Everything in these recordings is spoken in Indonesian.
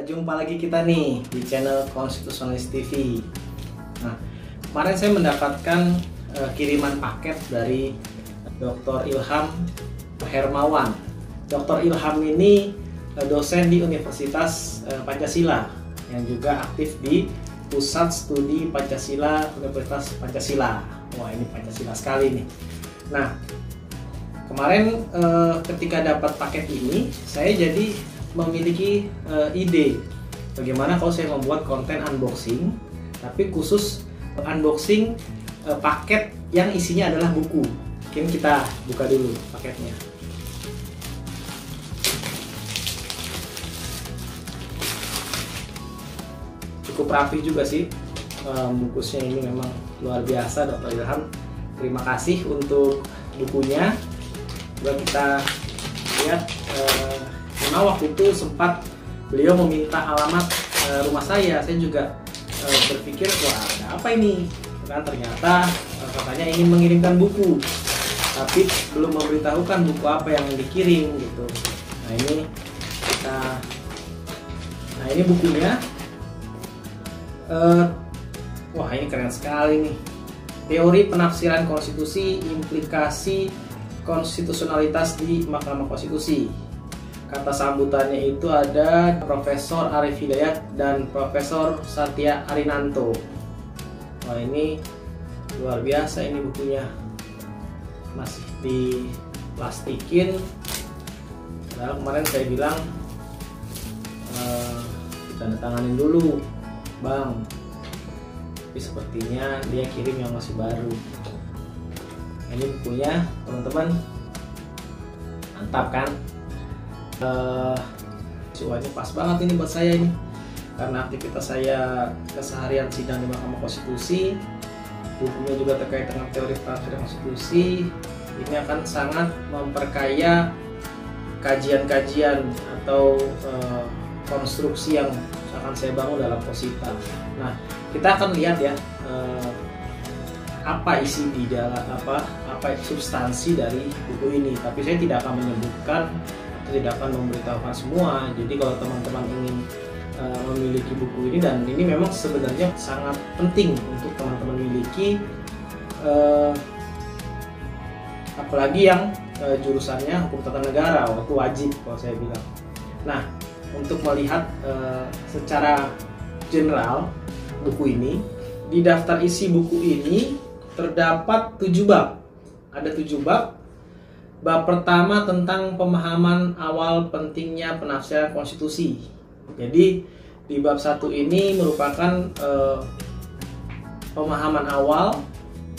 Jumpa lagi kita nih di channel Konstitusionalis TV. Nah, kemarin saya mendapatkan kiriman paket dari Dr. Ilham Hermawan. Dr. Ilham ini dosen di Universitas Pancasila yang juga aktif di Pusat Studi Pancasila Universitas Pancasila. Wah, ini Pancasila sekali nih. Nah, kemarin ketika dapat paket ini, saya jadi memiliki ide bagaimana kalau saya membuat konten unboxing, tapi khusus unboxing paket yang isinya adalah buku. Mungkin kita buka dulu paketnya. Cukup rapi juga sih, bungkusnya ini memang luar biasa. Dr. Ilham, terima kasih untuk bukunya. Coba kita lihat. Karena waktu itu sempat beliau meminta alamat rumah saya juga berpikir, wah ada apa ini? Kan ternyata katanya ingin mengirimkan buku, tapi belum memberitahukan buku apa yang dikirim gitu. Nah ini bukunya. Wah, ini keren sekali nih. Teori penafsiran konstitusi, implikasi konstitusionalitas di Mahkamah Konstitusi. Kata sambutannya itu ada Profesor Arief Hidayat dan Profesor Satya Arinanto. Wah, ini luar biasa ini bukunya. Masih diplastikin. Nah, kemarin saya bilang kita tanganin dulu, Bang. Tapi sepertinya dia kirim yang masih baru. Ini bukunya, teman-teman. Mantap kan? Suaranya pas banget ini buat saya ini, karena aktivitas saya keseharian sidang di Mahkamah Konstitusi. Bukunya juga terkait dengan teori penafsiran konstitusi. Ini akan sangat memperkaya kajian-kajian atau konstruksi yang akan saya bangun dalam Posita. Nah, kita akan lihat ya apa isi di dalam apa substansi dari buku ini. Tapi saya tidak akan menyebutkan, tidak akan memberitahukan semua. Jadi kalau teman-teman ingin memiliki buku ini, dan ini memang sebenarnya sangat penting untuk teman-teman miliki, apalagi yang jurusannya hukum tata negara, waktu wajib kalau saya bilang. Nah, untuk melihat secara general buku ini, di daftar isi buku ini terdapat 7 bab. Ada 7 bab. Bab pertama tentang pemahaman awal pentingnya penafsiran konstitusi. Jadi di bab 1 ini merupakan pemahaman awal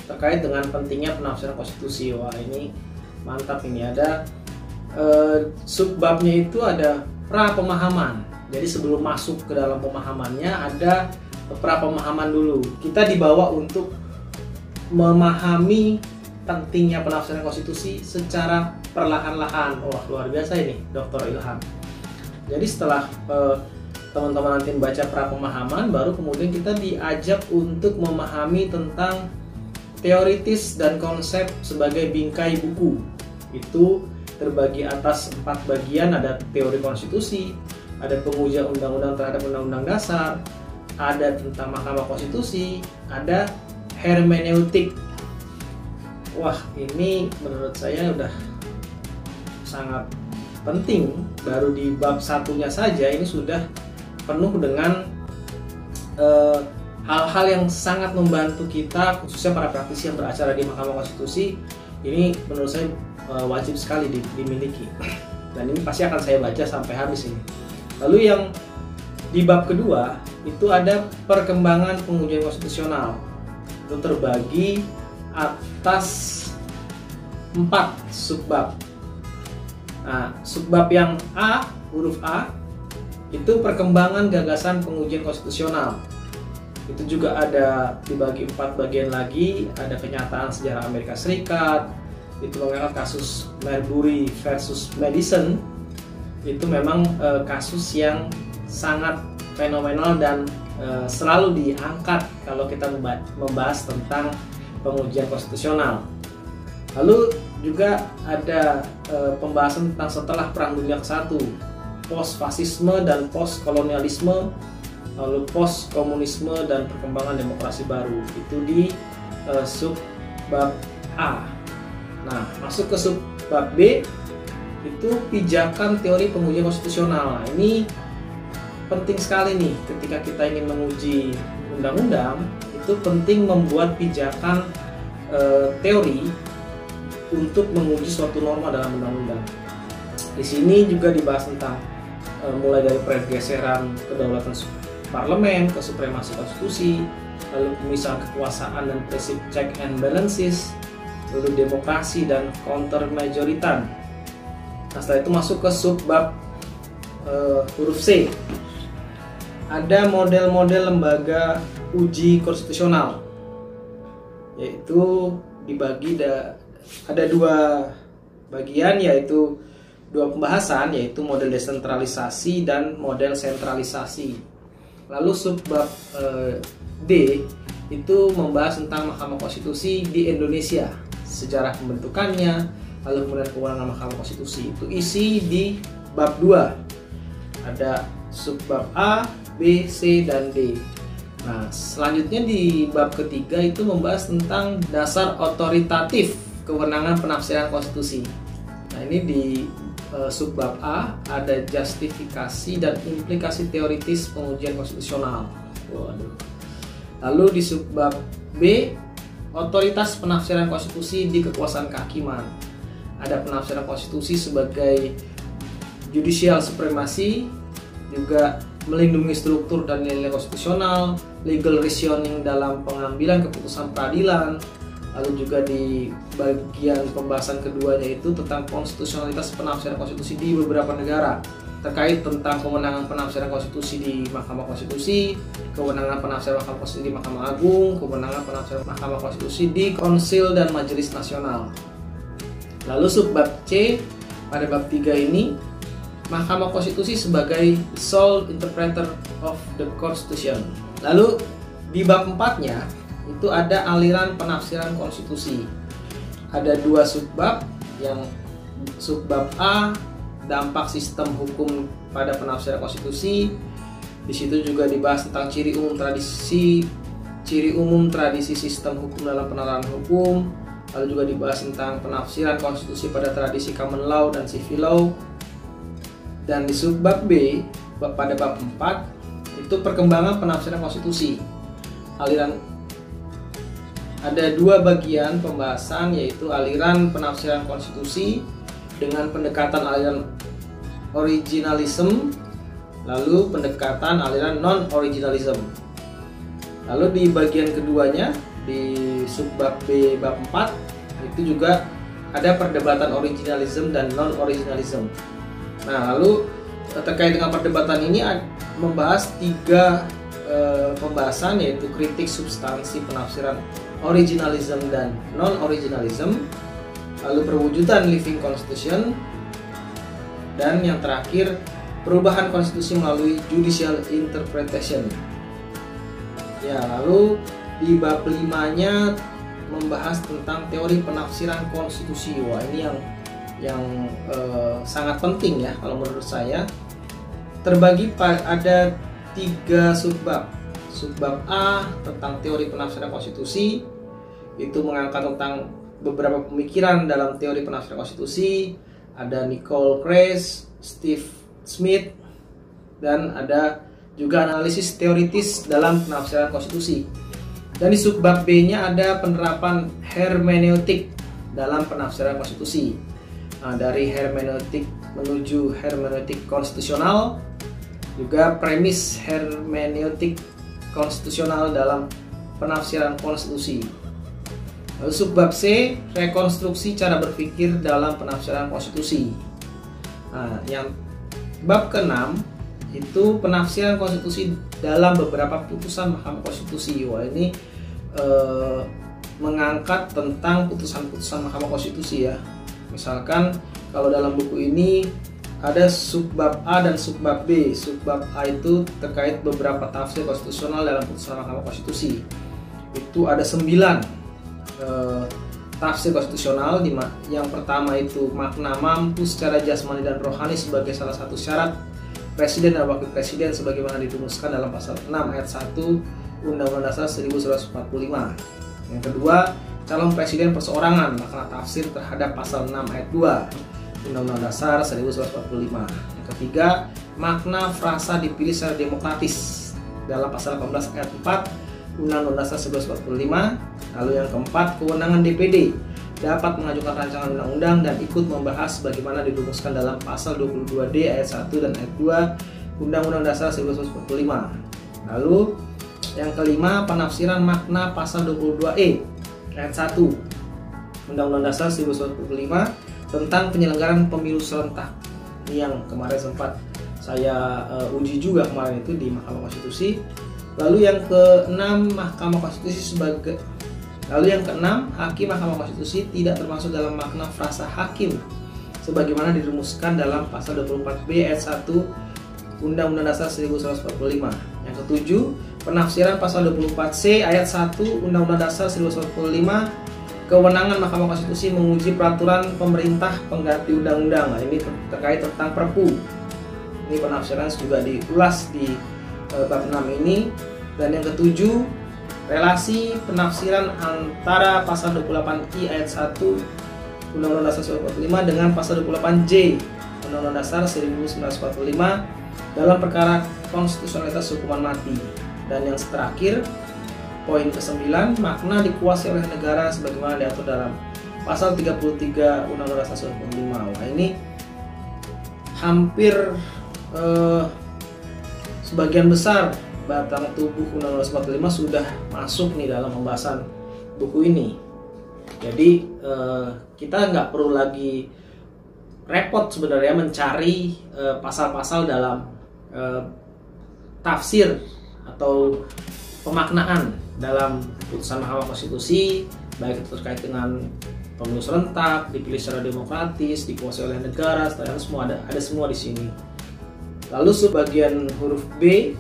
terkait dengan pentingnya penafsiran konstitusi. Wah, ini mantap ini. Ada subbabnya itu ada pra pemahaman. Jadi sebelum masuk ke dalam pemahamannya ada pra pemahaman dulu. Kita dibawa untuk memahami pentingnya penafsiran konstitusi secara perlahan-lahan. Wah, luar biasa ini Dr. Ilham. Jadi setelah teman-teman nanti membaca pra pemahaman, baru kemudian kita diajak untuk memahami tentang teoritis dan konsep sebagai bingkai buku. Itu terbagi atas 4 bagian. Ada teori konstitusi, ada pengujian undang-undang terhadap undang-undang dasar, ada tentang Mahkamah Konstitusi, ada hermeneutik. Wah, ini menurut saya udah sangat penting. Baru di bab 1-nya saja ini sudah penuh dengan hal-hal yang sangat membantu kita, khususnya para praktisi yang beracara di Mahkamah Konstitusi. Ini menurut saya wajib sekali dimiliki. Dan ini pasti akan saya baca sampai habis ini. Lalu yang di bab kedua itu ada perkembangan pengujian konstitusional. Itu terbagi atas 4 subbab. Nah, subbab yang A, huruf A, itu perkembangan gagasan pengujian konstitusional. Itu juga ada dibagi 4 bagian lagi. Ada kenyataan sejarah Amerika Serikat, itu mengangkat kasus Marbury versus Madison. Itu memang kasus yang sangat fenomenal dan selalu diangkat kalau kita membahas tentang pengujian konstitusional. Lalu juga ada pembahasan tentang setelah Perang Dunia ke-1. post-fasisme dan post-kolonialisme, lalu post-komunisme dan perkembangan demokrasi baru. Itu di subbab A. Nah, masuk ke subbab B, itu pijakan teori pengujian konstitusional. Nah, ini penting sekali nih ketika kita ingin menguji undang-undang, itu penting membuat pijakan teori untuk menguji suatu norma dalam undang-undang. Di sini juga dibahas tentang mulai dari pergeseran kedaulatan parlemen ke supremasi konstitusi, lalu pemisahan kekuasaan dan prinsip check and balances, lalu demokrasi dan counter majoritan. Nah, setelah itu masuk ke subbab huruf C. Ada model-model lembaga uji konstitusional, yaitu dibagi ada dua bagian, yaitu dua pembahasan, yaitu model desentralisasi dan model sentralisasi. Lalu subbab D itu membahas tentang Mahkamah Konstitusi di Indonesia, sejarah pembentukannya, lalu kemudian kewenangan Mahkamah Konstitusi. Itu isi di bab 2. Ada subbab A, B, C, dan D. Nah, selanjutnya di bab ketiga itu membahas tentang dasar otoritatif kewenangan penafsiran konstitusi. Nah, ini di subbab A ada justifikasi dan implikasi teoritis pengujian konstitusional. Waduh. Lalu di subbab B, otoritas penafsiran konstitusi di kekuasaan kehakiman. Ada penafsiran konstitusi sebagai judicial supremacy, juga melindungi struktur dan nilai konstitusional, legal reasoning dalam pengambilan keputusan peradilan. Lalu juga di bagian pembahasan keduanya itu tentang konstitusionalitas penafsiran konstitusi di beberapa negara, terkait tentang kewenangan penafsiran konstitusi di Mahkamah Konstitusi, kewenangan penafsiran Mahkamah Konstitusi di Mahkamah Agung, kewenangan penafsiran Mahkamah Konstitusi di Konsil dan Majelis Nasional. Lalu subbab C, pada bab 3 ini Mahkamah Konstitusi sebagai sole interpreter of the Constitution. Lalu di bab 4-nya itu ada aliran penafsiran konstitusi. Ada dua subbab, yang subbab A dampak sistem hukum pada penafsiran konstitusi. Di situ juga dibahas tentang ciri umum tradisi sistem hukum dalam penerapan hukum. Lalu juga dibahas tentang penafsiran konstitusi pada tradisi common law dan civil law. Dan di subbab B pada bab 4 itu perkembangan penafsiran konstitusi. Ada dua bagian pembahasan, yaitu aliran penafsiran konstitusi dengan pendekatan aliran originalism, lalu pendekatan aliran non-originalism. Lalu di bagian keduanya di subbab B bab 4 itu juga ada perdebatan originalism dan non-originalism. Nah, lalu terkait dengan perdebatan ini membahas tiga pembahasan, yaitu kritik substansi penafsiran originalism dan non-originalism, lalu perwujudan living constitution, dan yang terakhir perubahan konstitusi melalui judicial interpretation. Ya, lalu di bab 5-nya membahas tentang teori penafsiran konstitusi. Wah, ini yang sangat penting ya kalau menurut saya. Terbagi ada 3 subbab. Subbab A tentang teori penafsiran konstitusi, itu mengangkat tentang beberapa pemikiran dalam teori penafsiran konstitusi. Ada Nicole Kress, Steve Smith, dan ada juga analisis teoritis dalam penafsiran konstitusi. Dan di subbab B-nya ada penerapan hermeneutik dalam penafsiran konstitusi. Nah, dari hermeneutik menuju hermeneutik konstitusional, juga premis hermeneutik konstitusional dalam penafsiran konstitusi. Lalu subbab C, rekonstruksi cara berpikir dalam penafsiran konstitusi. Nah, yang bab ke-6 itu penafsiran konstitusi dalam beberapa putusan Mahkamah Konstitusi. Wah, ini mengangkat tentang putusan-putusan Mahkamah Konstitusi ya. Misalkan kalau dalam buku ini ada subbab A dan subbab B. Subbab A itu terkait beberapa tafsir konstitusional dalam putusan Mahkamah Konstitusi. Itu ada 9 tafsir konstitusional. Yang pertama itu makna mampu secara jasmani dan rohani sebagai salah satu syarat Presiden dan Wakil Presiden sebagaimana dirumuskan dalam pasal 6 ayat 1 Undang-Undang Dasar 1945. Yang kedua, calon presiden perseorangan, makna tafsir terhadap pasal 6 ayat 2 Undang-Undang Dasar 1945. Yang ketiga, makna frasa dipilih secara demokratis dalam pasal 18 ayat 4 Undang-Undang Dasar 1945. Lalu yang keempat, kewenangan DPD dapat mengajukan rancangan undang-undang dan ikut membahas bagaimana dirumuskan dalam pasal 22D ayat 1 dan ayat 2 Undang-Undang Dasar 1945. Lalu yang kelima, penafsiran makna pasal 22E ayat 1 Undang-Undang Dasar 1945 tentang penyelenggaraan pemilu serentak. Ini yang kemarin sempat saya uji juga kemarin itu di Mahkamah Konstitusi. Lalu yang keenam, hakim Mahkamah Konstitusi tidak termasuk dalam makna frasa hakim sebagaimana dirumuskan dalam pasal 24B ayat 1 Undang-Undang Dasar 1945. Yang ketujuh, penafsiran pasal 24C ayat 1 Undang-Undang Dasar 1945, kewenangan Mahkamah Konstitusi menguji peraturan pemerintah pengganti undang-undang. Nah, ini terkait tentang Perpu. Ini penafsiran juga diulas di bab 6 ini. Dan yang ketujuh, relasi penafsiran antara pasal 28I ayat 1 Undang-Undang Dasar 1945 dengan pasal 28J Undang-Undang Dasar 1945 dalam perkara konstitusionalitas hukuman mati. Dan yang terakhir, poin ke-9, makna dikuasai oleh negara sebagaimana diatur dalam pasal 33 Undang-Undang Dasar 1945. Wah, ini hampir sebagian besar batang tubuh Undang-Undang 1945 sudah masuk nih dalam pembahasan buku ini. Jadi kita nggak perlu lagi repot sebenarnya mencari pasal-pasal dalam tafsir atau pemaknaan dalam putusan Mahkamah Konstitusi, baik itu terkait dengan pemilu serentak, dipilih secara demokratis, dikuasai oleh negara, semua ada semua di sini. Lalu sebagian huruf B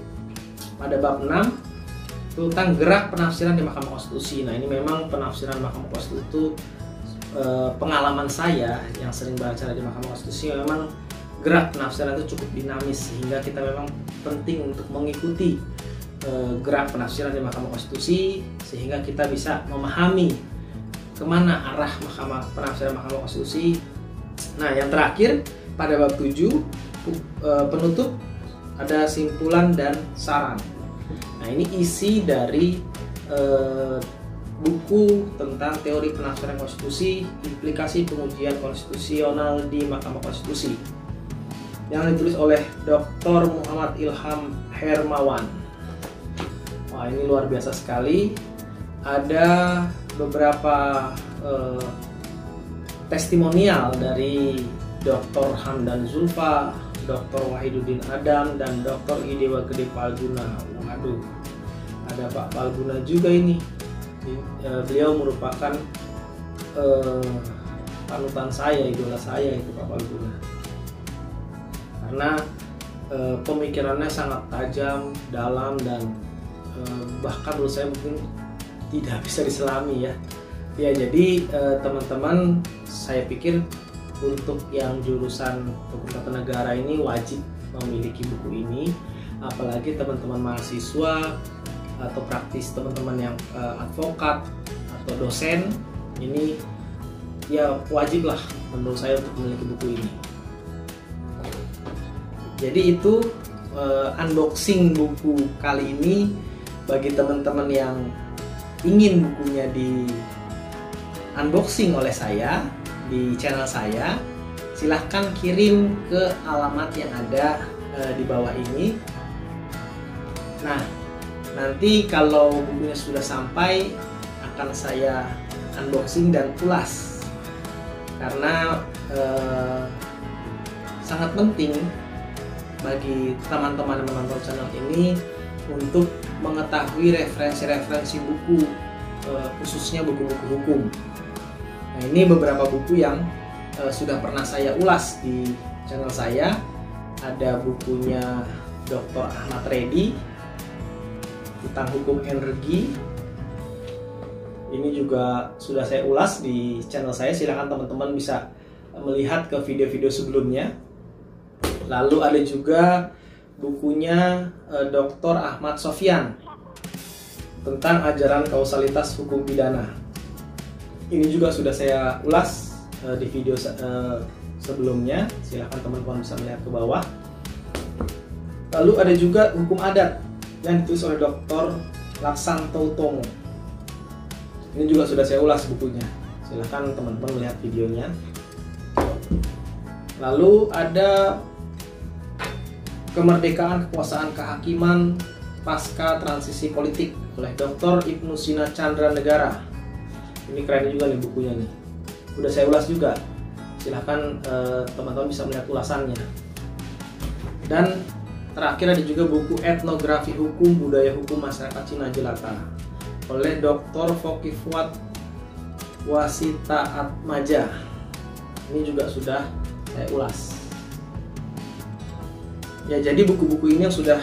pada bab 6 tentang gerak penafsiran di Mahkamah Konstitusi. Nah, ini memang penafsiran Mahkamah Konstitusi itu pengalaman saya yang sering belajar di Mahkamah Konstitusi, memang gerak penafsiran itu cukup dinamis sehingga kita memang penting untuk mengikuti gerak penafsiran di Mahkamah Konstitusi sehingga kita bisa memahami kemana arah penafsiran Mahkamah Konstitusi. Nah, yang terakhir pada bab 7 penutup ada simpulan dan saran. Nah, ini isi dari buku tentang teori penafsiran konstitusi, implikasi pengujian konstitusional di Mahkamah Konstitusi yang ditulis oleh Dr. Muhammad Ilham Hermawan. Wah, ini luar biasa sekali. Ada beberapa testimonial dari Dr. Hamdan Zulfa, Dr. Wahiduddin Adam, dan Dr. Idewa Gede Palguna. Waduh, ada Pak Palguna juga ini. Beliau merupakan panutan saya, idola saya itu Pak Palguna. Karena pemikirannya sangat tajam, dalam, dan bahkan menurut saya mungkin tidak bisa diselami ya. Ya, jadi teman-teman, saya pikir untuk yang jurusan Hukum Tata Negara ini wajib memiliki buku ini, apalagi teman-teman mahasiswa atau praktis, teman-teman yang advokat atau dosen, ini ya wajib lah menurut saya untuk memiliki buku ini. Jadi itu unboxing buku kali ini. Bagi teman-teman yang ingin bukunya di unboxing oleh saya di channel saya, silahkan kirim ke alamat yang ada di bawah ini. Nah, nanti kalau bukunya sudah sampai akan saya unboxing dan ulas, karena sangat penting bagi teman-teman yang menonton channel ini untuk mengetahui referensi-referensi buku, khususnya buku-buku hukum. Nah, ini beberapa buku yang sudah pernah saya ulas di channel saya. Ada bukunya Dr. Ahmad Reddy tentang hukum energi. Ini juga sudah saya ulas di channel saya. Silahkan teman-teman bisa melihat ke video-video sebelumnya. Lalu ada juga bukunya Dr. Ahmad Sofyan tentang ajaran kausalitas hukum pidana. Ini juga sudah saya ulas di video sebelumnya, silahkan teman-teman bisa melihat ke bawah. Lalu ada juga hukum adat yang ditulis oleh Dr. Laksanto Utomo. Ini juga sudah saya ulas bukunya, silahkan teman-teman melihat videonya. Lalu ada Kemerdekaan Kekuasaan Kehakiman Pasca Transisi Politik oleh Dr. Ibnu Sina Chandra Negara. Ini keren juga nih bukunya nih. Udah saya ulas juga. Silahkan teman-teman bisa melihat ulasannya. Dan terakhir ada juga buku Etnografi Hukum Budaya Hukum Masyarakat Cina Jelata oleh Dr. Foky Fuad Wasita Atmaja. Ini juga sudah saya ulas. Ya, jadi buku-buku ini yang sudah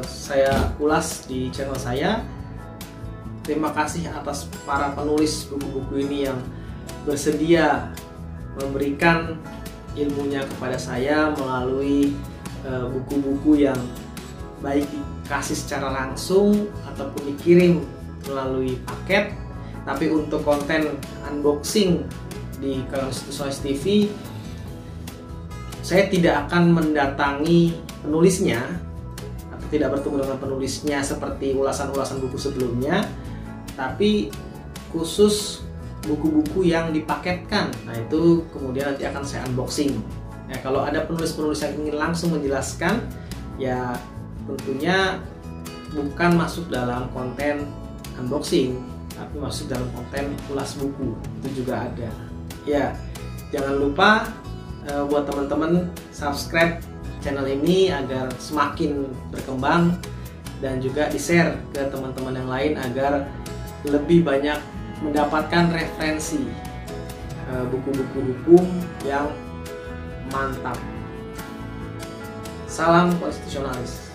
saya ulas di channel saya. Terima kasih atas para penulis buku-buku ini yang bersedia memberikan ilmunya kepada saya melalui buku-buku yang baik dikasih secara langsung ataupun dikirim melalui paket. Tapi untuk konten unboxing di Konstitusionalis TV, saya tidak akan mendatangi penulisnya atau tidak bertemu dengan penulisnya seperti ulasan-ulasan buku sebelumnya, tapi khusus buku-buku yang dipaketkan. Nah, itu kemudian nanti akan saya unboxing. Nah, kalau ada penulis-penulis yang ingin langsung menjelaskan, ya tentunya bukan masuk dalam konten unboxing, tapi masuk dalam konten ulas buku. Itu juga ada. Ya, jangan lupa buat teman-teman subscribe channel ini agar semakin berkembang, dan juga di-share ke teman-teman yang lain agar lebih banyak mendapatkan referensi buku-buku hukum yang mantap. Salam konstitusionalis.